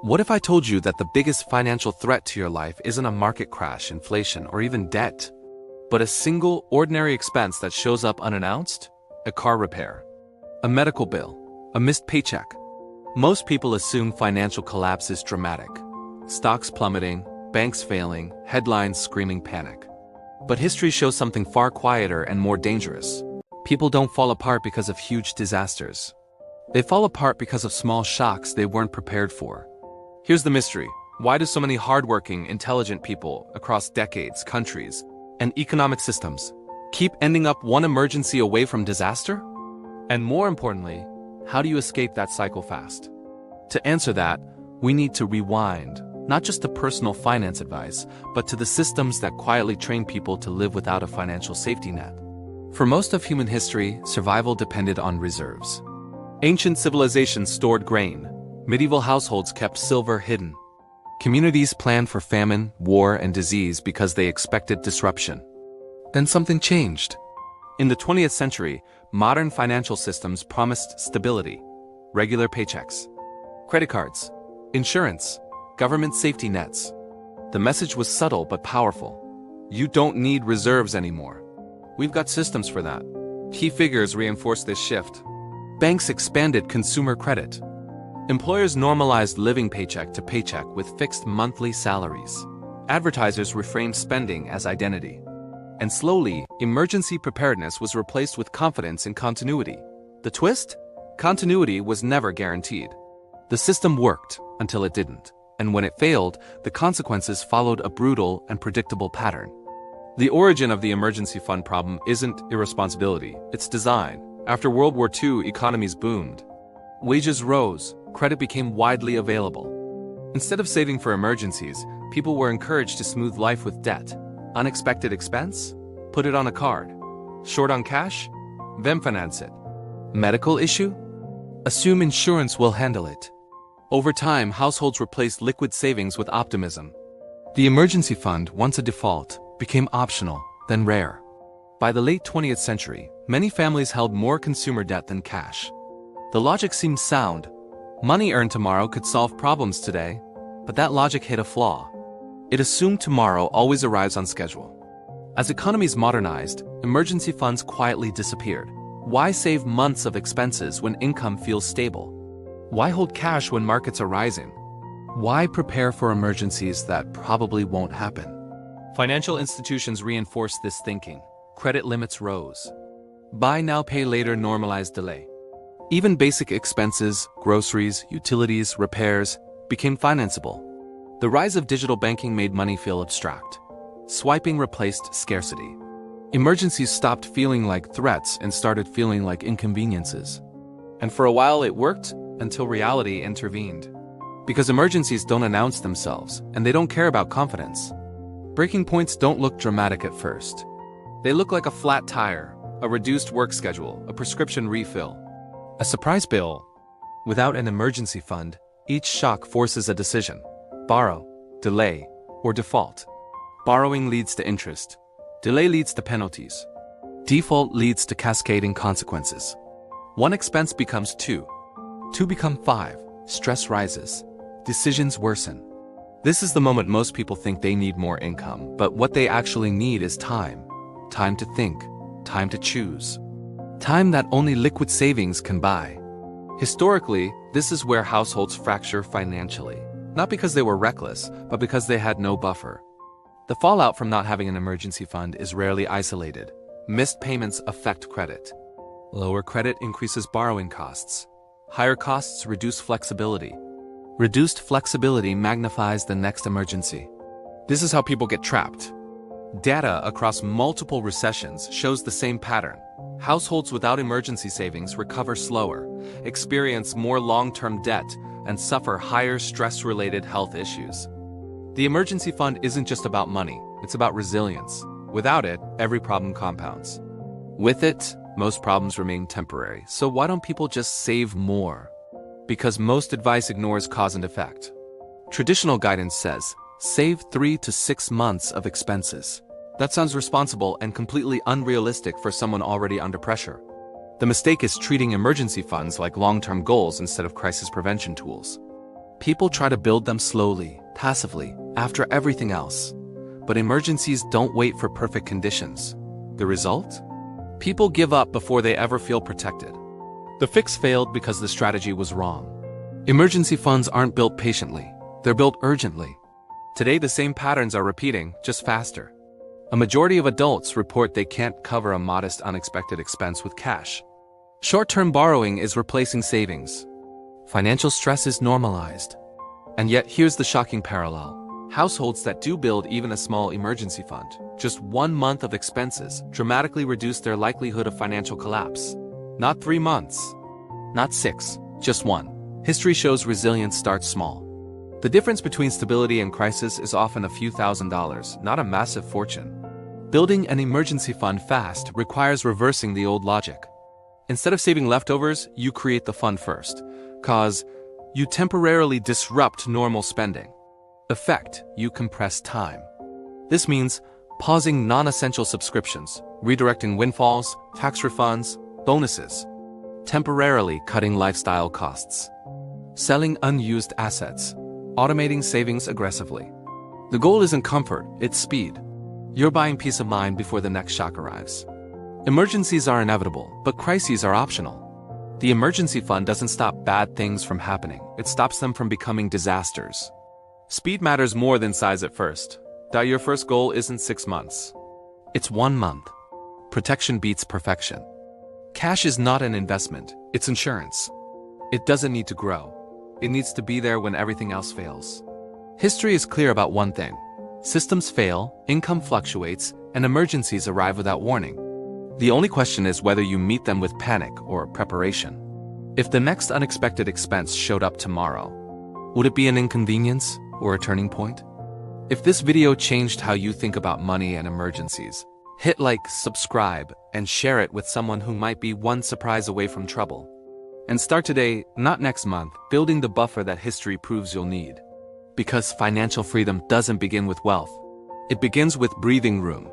What if I told you that the biggest financial threat to your life isn't a market crash, inflation, or even debt, but a single, ordinary expense that shows up unannounced? A car repair, a medical bill, a missed paycheck. Most people assume financial collapse is dramatic. Stocks plummeting, banks failing, headlines screaming panic. But history shows something far quieter and more dangerous. People don't fall apart because of huge disasters. They fall apart because of small shocks they weren't prepared for. Here's the mystery. Why do so many hardworking, intelligent people across decades, countries, and economic systems keep ending up one emergency away from disaster? And more importantly, how do you escape that cycle fast? To answer that, we need to rewind, not just to personal finance advice, but to the systems that quietly train people to live without a financial safety net. For most of human history, survival depended on reserves. Ancient civilizations stored grain. Medieval households kept silver hidden. Communities planned for famine, war, and disease because they expected disruption. Then something changed. In the 20th century, modern financial systems promised stability, regular paychecks, credit cards, insurance, government safety nets. The message was subtle but powerful. You don't need reserves anymore. We've got systems for that. Key figures reinforced this shift. Banks expanded consumer credit. Employers normalized living paycheck to paycheck with fixed monthly salaries. Advertisers reframed spending as identity. And slowly, emergency preparedness was replaced with confidence in continuity. The twist? Continuity was never guaranteed. The system worked until it didn't. And when it failed, the consequences followed a brutal and predictable pattern. The origin of the emergency fund problem isn't irresponsibility, it's design. After World War II, economies boomed. Wages rose, credit became widely available. Instead of saving for emergencies, people were encouraged to smooth life with debt. Unexpected expense? Put it on a card. Short on cash? Then finance it. Medical issue? Assume insurance will handle it. Over time, households replaced liquid savings with optimism. The emergency fund, once a default, became optional, then rare. By the late 20th century, many families held more consumer debt than cash. The logic seemed sound. Money earned tomorrow could solve problems today, but that logic hit a flaw. It assumed tomorrow always arrives on schedule. As economies modernized, emergency funds quietly disappeared. Why save months of expenses when income feels stable? Why hold cash when markets are rising? Why prepare for emergencies that probably won't happen? Financial institutions reinforced this thinking. Credit limits rose. Buy now, pay later normalized delay. Even basic expenses, groceries, utilities, repairs, became financeable. The rise of digital banking made money feel abstract. Swiping replaced scarcity. Emergencies stopped feeling like threats and started feeling like inconveniences. And for a while it worked until reality intervened. Because emergencies don't announce themselves, and they don't care about confidence. Breaking points don't look dramatic at first. They look like a flat tire, a reduced work schedule, a prescription refill, a surprise bill. Without an emergency fund, each shock forces a decision. Borrow, delay, or default. Borrowing leads to interest. Delay leads to penalties. Default leads to cascading consequences. One expense becomes two. Two become five. Stress rises. Decisions worsen. This is the moment most people think they need more income, but what they actually need is time. Time to think. Time to choose. Time that only liquid savings can buy. Historically, this is where households fracture financially. Not because they were reckless, but because they had no buffer. The fallout from not having an emergency fund is rarely isolated. Missed payments affect credit. Lower credit increases borrowing costs. Higher costs reduce flexibility. Reduced flexibility magnifies the next emergency. This is how people get trapped. Data across multiple recessions shows the same pattern. Households without emergency savings recover slower, experience more long-term debt, and suffer higher stress-related health issues. The emergency fund isn't just about money, it's about resilience. Without it, every problem compounds. With it, most problems remain temporary. So why don't people just save more? Because most advice ignores cause and effect. Traditional guidance says, save 3 to 6 months of expenses. That sounds responsible and completely unrealistic for someone already under pressure. The mistake is treating emergency funds like long-term goals instead of crisis prevention tools. People try to build them slowly, passively, after everything else. But emergencies don't wait for perfect conditions. The result? People give up before they ever feel protected. The fix failed because the strategy was wrong. Emergency funds aren't built patiently, they're built urgently. Today the same patterns are repeating, just faster. A majority of adults report they can't cover a modest unexpected expense with cash. Short-term borrowing is replacing savings. Financial stress is normalized. And yet here's the shocking parallel. Households that do build even a small emergency fund, just 1 month of expenses, dramatically reduce their likelihood of financial collapse. Not 3 months. Not 6, just 1. History shows resilience starts small. The difference between stability and crisis is often a few $1,000s, not a massive fortune. Building an emergency fund fast requires reversing the old logic. Instead of saving leftovers, you create the fund first. Cause, you temporarily disrupt normal spending. Effect, you compress time. This means pausing non-essential subscriptions, redirecting windfalls, tax refunds, bonuses, temporarily cutting lifestyle costs, selling unused assets, automating savings aggressively. The goal isn't comfort, it's speed. You're buying peace of mind before the next shock arrives. Emergencies are inevitable, but crises are optional. The emergency fund doesn't stop bad things from happening, it stops them from becoming disasters. Speed matters more than size at first. Your first goal isn't 6 months. It's 1 month. Protection beats perfection. Cash is not an investment, it's insurance. It doesn't need to grow. It needs to be there when everything else fails. History is clear about one thing. Systems fail, income fluctuates, and emergencies arrive without warning. The only question is whether you meet them with panic or preparation. If the next unexpected expense showed up tomorrow, would it be an inconvenience or a turning point? If this video changed how you think about money and emergencies, hit like, subscribe, and share it with someone who might be one surprise away from trouble. And start today, not next month, building the buffer that history proves you'll need. Because financial freedom doesn't begin with wealth. It begins with breathing room.